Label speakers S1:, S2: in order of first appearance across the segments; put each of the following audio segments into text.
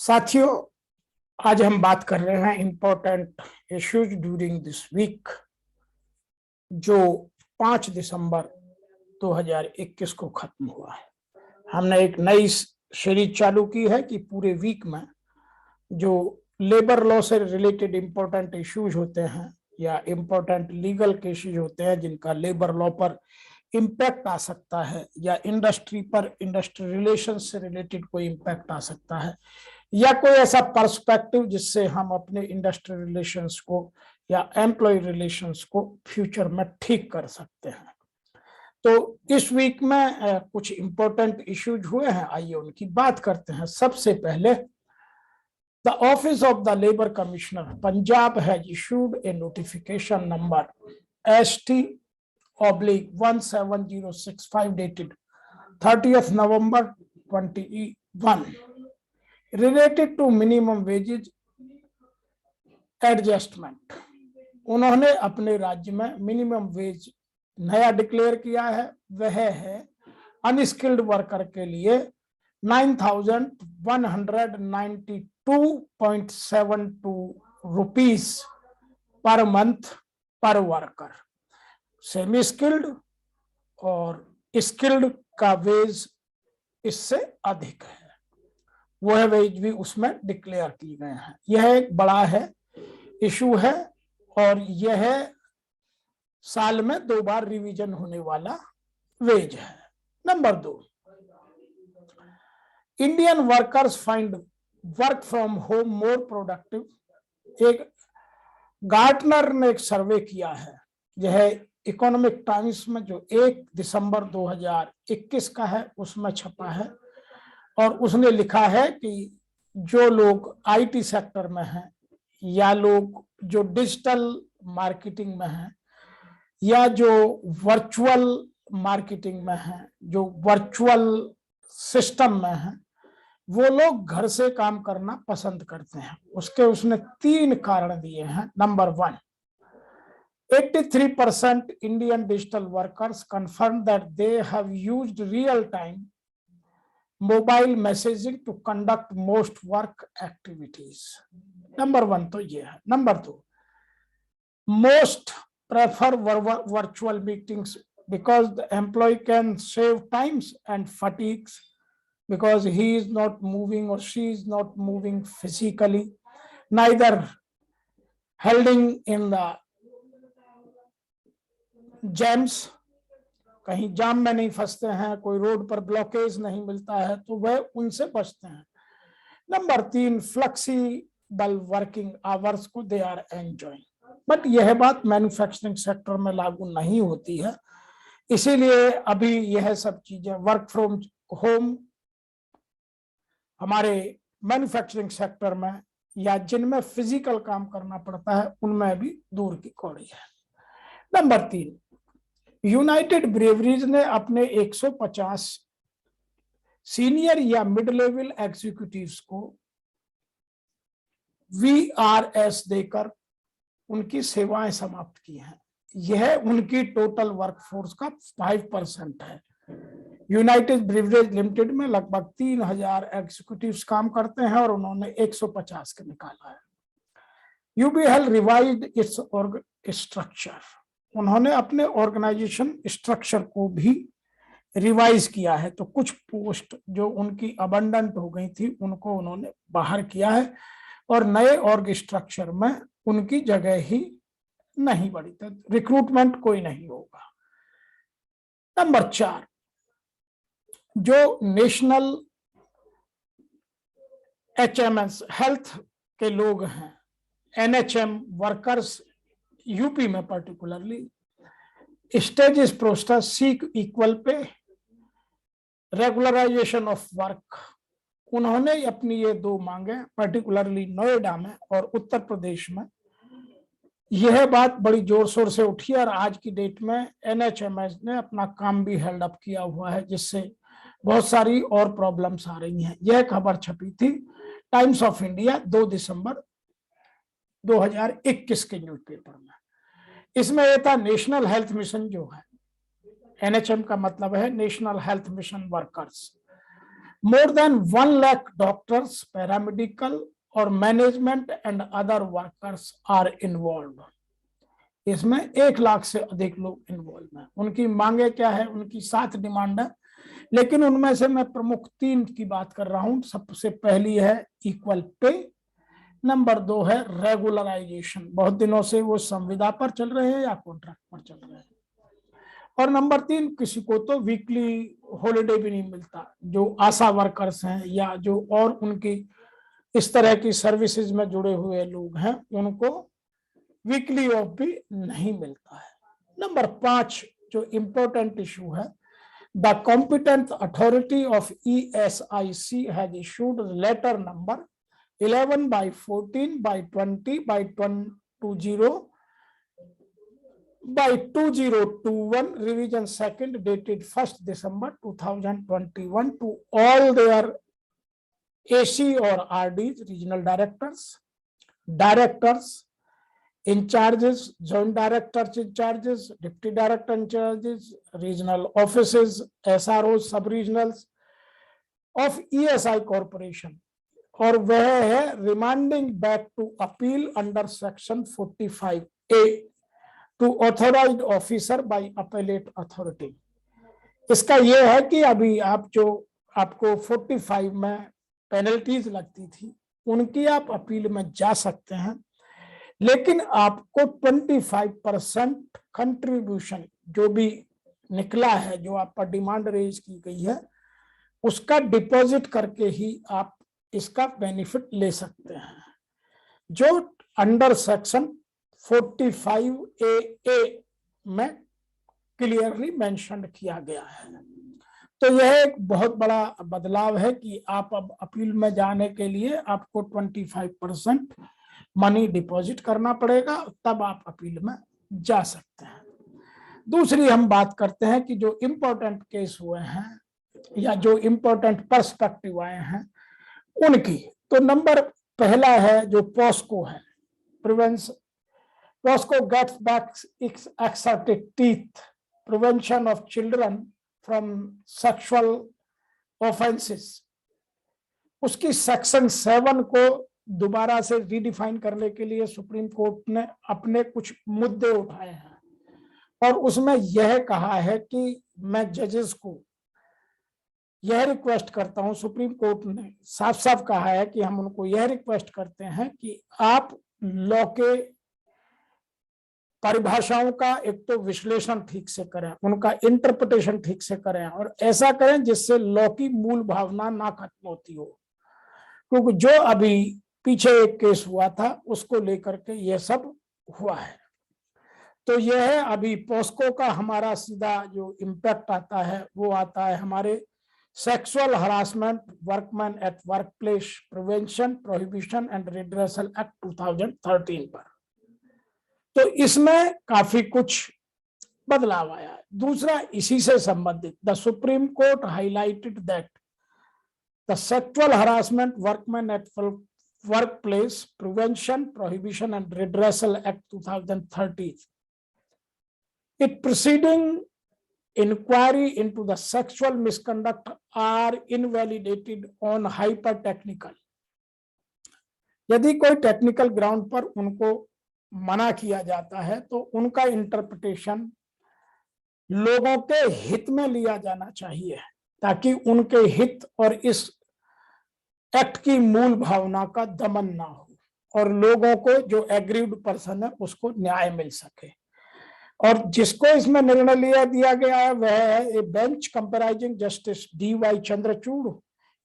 S1: साथियों, आज हम बात कर रहे हैं important issues during this week, जो 5 दिसंबर 2021 को खत्म हुआ है। हमने एक नई सीरीज चालू की है कि पूरे वीक में जो लेबर लॉ से रिलेटेड इम्पोर्टेंट इश्यूज होते हैं या इम्पोर्टेंट लीगल केसेज होते हैं जिनका लेबर लॉ पर इम्पैक्ट आ सकता है या इंडस्ट्री पर, इंडस्ट्री रिलेशन से रिलेटेड कोई इम्पैक्ट आ सकता है या कोई ऐसा पर्सपेक्टिव जिससे हम अपने इंडस्ट्री रिलेशंस को या एम्प्लॉय रिलेशंस को फ्यूचर में ठीक कर सकते हैं। तो इस वीक में कुछ इंपॉर्टेंट इश्यूज हुए हैं, आइए उनकी बात करते हैं। सबसे पहले, the office of the labour commissioner Punjab has issued A notification number ST/17065 dated 30th November 21 related to minimum wages adjustment. उन्होंने अपने राज्य में मिनिमम वेज नया डिक्लेयर किया है, वह है अनस्किल्ड वर्कर के लिए 9192.72 रुपीस पर मंथ पर वर्कर। सेमी स्किल्ड और स्किल्ड का वेज इससे अधिक है, वह वेज भी उसमें डिक्लेयर किए गए हैं। यह एक बड़ा है इशू है और यह साल में 2 बार रिवीजन होने वाला वेज है। Number 2, Indian workers find work from home more productive. एक गार्टनर ने एक सर्वे किया है, यह इकोनॉमिक टाइम्स में जो 1 दिसंबर 2021 का है उसमें छपा है, और उसने लिखा है कि जो लोग आईटी सेक्टर में हैं या लोग जो डिजिटल मार्केटिंग में हैं या जो वर्चुअल मार्केटिंग में हैं, जो वर्चुअल सिस्टम में हैं, वो लोग घर से काम करना पसंद करते हैं। उसने 3 कारण दिए हैं। Number 1, 83% Indian digital workers confirm that they have used real time mobile messaging to conduct most work activities. Number 1 तो ये है। Number 2, most prefer virtual meetings because the employ can save times and fatigues because he is not moving or she is not moving physically, neither holding in the jams, कहीं जाम में नहीं फंसते हैं, कोई road पर ब्लॉकेज नहीं मिलता है, तो वह उनसे बचते हैं। नंबर 3, फ्लेक्सिबल वर्किंग आवर्स को दे आर एंजॉयिंग। बट यह बात मैन्युफैक्चरिंग सेक्टर में लागू नहीं होती है, इसीलिए अभी यह सब चीजें वर्क फ्रॉम होम हमारे मैन्युफैक्चरिंग सेक्टर में या जिनमें फिजिकल काम करना पड़ता है उनमें भी दूर की कौड़ी है। नंबर 3, यूनाइटेड ब्रेवरीज ने अपने 150 सीनियर या मिड लेवल एग्जीक्यूटिव्स को VRS देकर उनकी सेवाएं समाप्त की हैं। यह उनकी टोटल वर्कफोर्स का 5% है। यूनाइटेड ब्रेवरीज लिमिटेड में लगभग 3000 एग्जीक्यूटिव्स काम करते हैं और उन्होंने 150 के निकाला है। UBL revised its structure. उन्होंने अपने ऑर्गेनाइजेशन स्ट्रक्चर को भी रिवाइज किया है, तो कुछ पोस्ट जो उनकी अबंडेंट हो गई थी उनको उन्होंने बाहर किया है और नए ऑर्ग स्ट्रक्चर में उनकी जगह ही नहीं बढ़ी, तो रिक्रूटमेंट कोई नहीं होगा। नंबर 4, जो नेशनल HMS हेल्थ के लोग हैं, NHM वर्कर्स यूपी में particularly, stage is process seek equal pay regularisation of work. उन्होंने अपनी ये 2 मांगे पर्टिकुलरली नोएडा में और उत्तर प्रदेश में, यह बात बड़ी जोर शोर से उठी और आज की डेट में NHMS ने अपना काम भी हेल्ड अप किया हुआ है, जिससे बहुत सारी और प्रॉब्लम्स आ रही हैं। यह खबर छपी थी टाइम्स ऑफ इंडिया 2 दिसंबर 2021 के न्यूज़पेपर में। इसमें यह था नेशनल हेल्थ मिशन जो है, NHM का मतलब है national health mission workers, More than 1 lakh doctors, paramedical और management and other workers are involve. इसमें 1 लाख से अधिक लोग इन्वॉल्व हैं। उनकी मांगे क्या है? उनकी 7 डिमांड है, लेकिन उनमें से मैं प्रमुख 3 की बात कर रहा हूं। सबसे पहली है इक्वल पे, नंबर 2 है रेगुलराइजेशन, बहुत दिनों से वो संविदा पर चल रहे हैं या कॉन्ट्रैक्ट पर चल रहे हैं, और नंबर 3 किसी को तो वीकली हॉलिडे भी नहीं मिलता, जो आशा वर्कर्स हैं या जो और उनकी इस तरह की सर्विसेज में जुड़े हुए लोग हैं, उनको वीकली ऑफ भी नहीं मिलता है। नंबर 5 जो इंपॉर्टेंट इशू है, the competent authority of ESIC has issued letter number 11/14/20/2021 revision 2nd dated 1st December 2021 to all their AC or RDs, regional directors, in charges, joint directors in charges, deputy director in charges, regional offices, SROs, sub-regionals of ESI corporation, और वह है remanding back to appeal under section 45A to authorised officer by appellate authority. इसका यह है कि अभी आपको 45 में पेनल्टीज लगती थी, उनकी आप अपील में जा सकते हैं, लेकिन आपको 25% कंट्रीब्यूशन जो भी निकला है, जो आप पर डिमांड रेज की गई है, उसका डिपॉजिट करके ही आप इसका बेनिफिट ले सकते हैं, जो अंडर सेक्शन 45AA में क्लियरली मेंशन किया गया है। तो यह एक बहुत बड़ा बदलाव है कि आप अब अपील में जाने के लिए आपको 25% मनी डिपॉजिट करना पड़ेगा, तब आप अपील में जा सकते हैं। दूसरी हम बात करते हैं कि जो इम्पोर्टेंट केस हुए हैं या जो इम्पोर्टेंट पर्सपेक्टिव आए हैं उनकी। तो नंबर पहला है जो पॉस्को है, POCSO gets back exerted teeth, prevention of children from sexual offences. उसकी सेक्शन 7 को दोबारा से रीडिफाइन करने के लिए सुप्रीम कोर्ट ने अपने कुछ मुद्दे उठाए हैं, और उसमें यह कहा है कि मैं जजेस को यह रिक्वेस्ट करता हूं, सुप्रीम कोर्ट ने साफ साफ कहा है कि हम उनको यह रिक्वेस्ट करते हैं कि आप लॉ के परिभाषाओं का एक तो विश्लेषण ठीक से करें, उनका इंटरप्रिटेशन ठीक से करें, और ऐसा करें जिससे लॉ की मूल भावना ना खत्म होती हो, क्योंकि जो अभी पीछे एक केस हुआ था उसको लेकर के यह सब हुआ है। तो यह है अभी पॉस्को का हमारा सीधा जो इम्पैक्ट आता है वो आता है हमारे sexual harassment workman at workplace prevention prohibition and redressal act 2013 पर। तो इसमें काफी कुछ बदलाव आया है। दूसरा इसी से संबंधित, the Supreme Court highlighted that the sexual harassment workman at workplace prevention prohibition and redressal act 2013, it preceding inquiry into the sexual misconduct are invalidated on hyper-technical। यदि कोई टेक्निकल ग्राउंड पर उनको मना किया जाता है तो उनका इंटरप्रिटेशन लोगों के हित में लिया जाना चाहिए, ताकि उनके हित और इस एक्ट की मूल भावना का दमन ना हो और लोगों को जो एग्रीव्ड पर्सन है उसको न्याय मिल सके। और जिसको इसमें निर्णय दिया गया है वह है a bench comprising justice DY Chandrachud,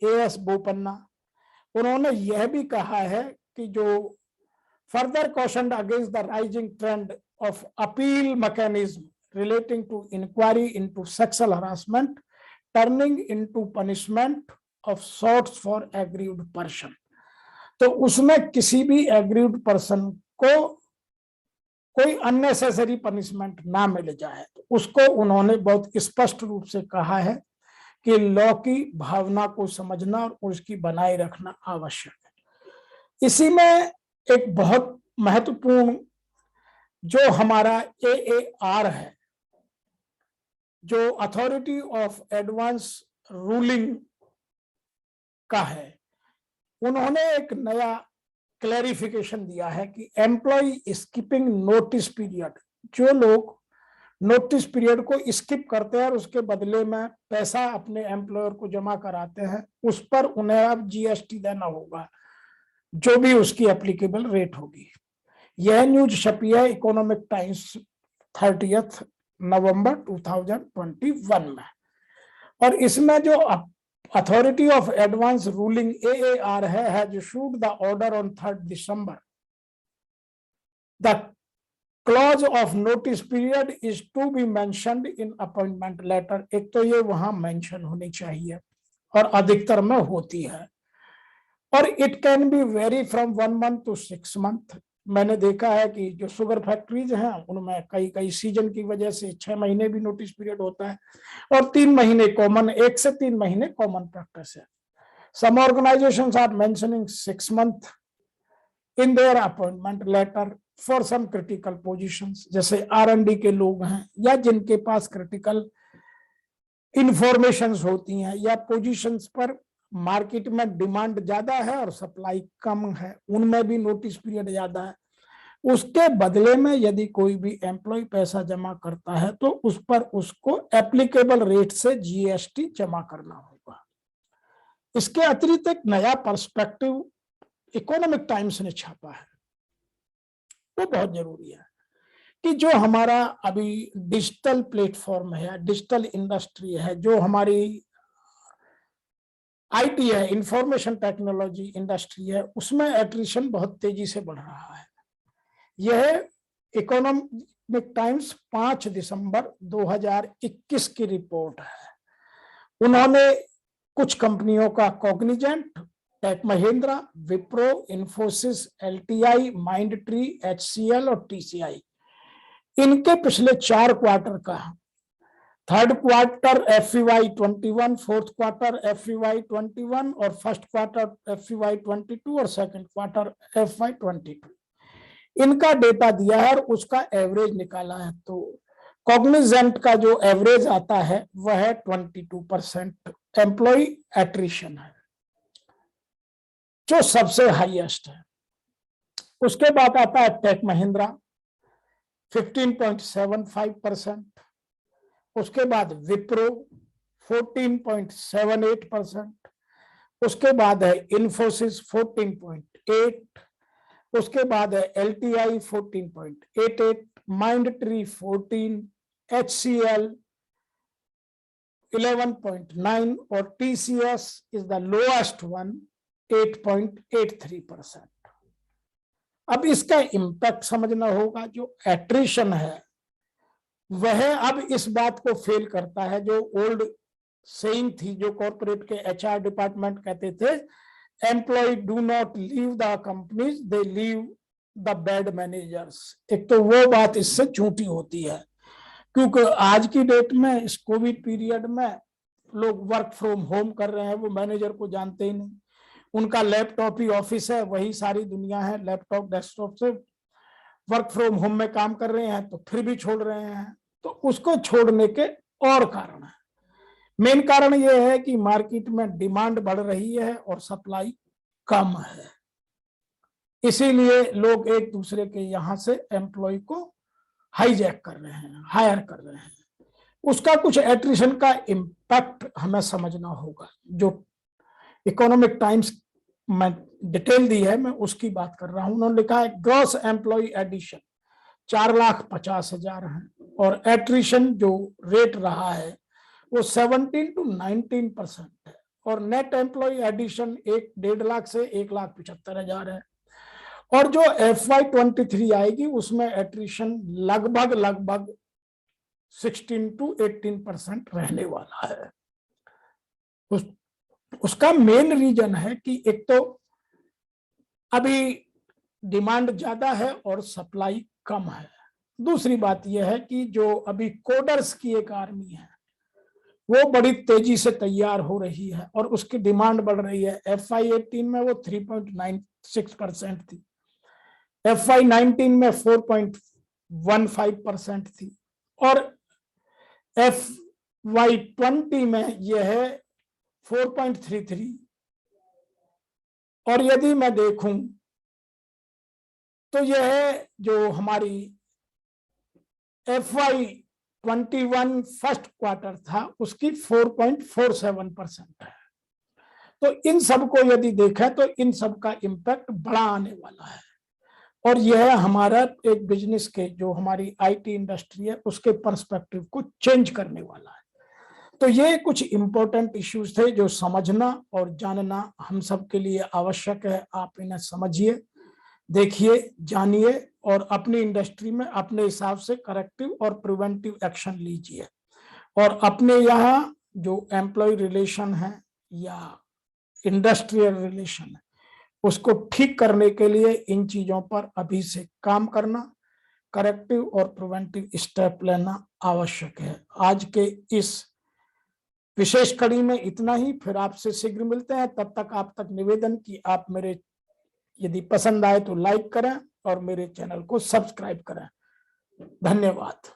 S1: AS Bopanna. उन्होंने यह भी कहा है कि जो further cautioned against the rising trend of appeal mechanism relating to inquiry into sexual harassment turning into punishment of sorts for aggrieved person। तो उसमें किसी भी एग्रीव्ड पर्सन को कोई अननेसेसरी पनिशमेंट ना मिल जाए, तो उसको उन्होंने बहुत स्पष्ट रूप से कहा है कि लॉ की भावना को समझना और उसकी बनाए रखना आवश्यक है। इसी में एक बहुत महत्वपूर्ण जो हमारा AAR है, जो अथॉरिटी ऑफ एडवांस रूलिंग का है, उन्होंने एक नया क्लैरिफिकेशन दिया है कि एम्प्लॉय स्किपिंग नोटिस पीरियड, जो लोग नोटिस पीरियड को स्किप करते हैं और उसके बदले में पैसा अपने एम्प्लॉयर को जमा कराते हैं, उस पर उन्हें अब जीएसटी देना होगा, जो भी उसकी एप्लीकेबल रेट होगी। यह न्यूज छपी है इकोनॉमिक टाइम्स 30 नवंबर 2021 में। और इसमें जो authority of advance ruling AAR has issued the order on 3rd December. The clause of notice period is to be mentioned in appointment letter. एक तो ये वहां मेंशन होनी चाहिए और अधिकतर में होती है, और it can be very from 1 month to 6 month। मैंने देखा है कि जो शुगर फैक्ट्रीज हैं उनमें कई सीजन की वजह से 6 महीने भी नोटिस पीरियड होता है और 3 महीने कॉमन, 1 से 3 महीने कॉमन प्रैक्टिस है। Some organisations are mentioning 6 month in their appointment letter for some critical positions, जैसे R&D के लोग हैं या जिनके पास क्रिटिकल इंफॉर्मेशंस होती हैं या पोजीशंस पर मार्केट में डिमांड ज्यादा है और सप्लाई कम है, उनमें भी नोटिस पीरियड ज्यादा है। उसके बदले में यदि कोई भी एम्प्लॉय पैसा जमा करता है तो उस पर उसको एप्लीकेबल रेट से जीएसटी जमा करना होगा। इसके अतिरिक्त एक नया पर्सपेक्टिव इकोनॉमिक टाइम्स ने छापा है, वो बहुत जरूरी है कि जो हमारा अभी डिजिटल प्लेटफॉर्म है, डिजिटल इंडस्ट्री है, जो हमारी आईटी है, इंफॉर्मेशन टेक्नोलॉजी इंडस्ट्री है, उसमें एट्रिशन बहुत तेजी से बढ़ रहा है। यह इकोनॉमिक टाइम्स 5 दिसंबर 2021 की रिपोर्ट है। उन्होंने कुछ कंपनियों का Cognizant, Tech Mahindra, Wipro, Infosys, LTI, Mindtree, HCL और TCI, इनके पिछले 4 क्वार्टर का, 3rd quarter FY 21, 4th quarter FY 21 और 1st क्वार्टर FY 22 और 2nd क्वार्टर FY 22, इनका डेटा दिया है और उसका एवरेज निकाला है। तो कॉग्निजेंट का जो एवरेज आता है वह 22% एम्प्लॉय एट्रिशन है, जो सबसे हाईएस्ट है। उसके बाद आता है टेक महिंद्रा 15.75%, उसके बाद विप्रो 14.78%, उसके बाद है इन्फोसिस 14.8, उसके बाद है LTI 14.88, माइंडट्री 14, HCL 11.9 और TCS is the lowest one 8.83%। अब इसका इम्पैक्ट समझना होगा। जो एट्रिशन है वह अब इस बात को फेल करता है, जो ओल्ड सेइंग थी, जो कॉर्पोरेट के HR डिपार्टमेंट कहते थे, employ do not leave the companies, they leave the bad managers. एक तो वो बात इससे झूठी होती है, क्योंकि आज की डेट में इस कोविड पीरियड में लोग वर्क फ्रॉम होम कर रहे हैं, वो मैनेजर को जानते ही नहीं, उनका लैपटॉप ही ऑफिस है, वही सारी दुनिया है, लैपटॉप डेस्कटॉप से वर्क फ्रॉम होम में काम कर रहे हैं, तो फिर भी छोड़ रहे हैं। तो उसको छोड़ने के और कारण है। मेन कारण यह है कि मार्केट में डिमांड बढ़ रही है और सप्लाई कम है, इसीलिए लोग एक दूसरे के यहां से एम्प्लॉय को हाईजैक कर रहे हैं, हायर कर रहे हैं। उसका कुछ एट्रिशन का इम्पैक्ट हमें समझना होगा। जो इकोनॉमिक टाइम्स में डिटेल दी है, मैं उसकी बात कर रहा हूं। उन्होंने लिखा है ग्रॉस एम्प्लॉय एडिशन 4,50,000 है और एट्रिशन जो रेट रहा है वो 17 to 19% है, और नेट एम्प्लॉय एडिशन 1.5 लाख से 1,75,000 है। और जो FY 23 आएगी उसमें एट्रिशन लगभग 16 to 18% रहने वाला है। उसका मेन रीजन है कि एक तो अभी डिमांड ज्यादा है और सप्लाई कम है। दूसरी बात यह है कि जो अभी कोडर्स की एक आर्मी है वो बड़ी तेजी से तैयार हो रही है और उसकी डिमांड बढ़ रही है। FY 18 में वो 3.96% थी, FY 19 में 4.15% थी और FY 20 में यह है 4.33 और यदि मैं देखूं तो यह जो हमारी FY21 फर्स्ट क्वार्टर था उसकी 4.47% है। तो इन सब को यदि देखें तो इन सब का इम्पैक्ट बड़ा आने वाला है, और यह हमारा एक बिजनेस के जो हमारी आईटी इंडस्ट्री है उसके पर्सपेक्टिव को चेंज करने वाला है। तो ये कुछ इंपॉर्टेंट इश्यूज थे जो समझना और जानना हम सब के लिए आवश्यक है। आप इन्हें समझिए, देखिए, जानिए और अपनी इंडस्ट्री में अपने हिसाब से करेक्टिव और प्रिवेंटिव एक्शन लीजिए, और अपने यहाँ जो एम्प्लॉय रिलेशन है या इंडस्ट्रियल रिलेशन है उसको ठीक करने के लिए इन चीजों पर अभी से काम करना, करेक्टिव और प्रिवेंटिव स्टेप लेना आवश्यक है। आज के इस विशेष कड़ी में इतना ही, फिर आपसे शीघ्र मिलते हैं। तब तक आप तक निवेदन कि आप मेरे यदि पसंद आए तो लाइक करें और मेरे चैनल को सब्सक्राइब करें। धन्यवाद।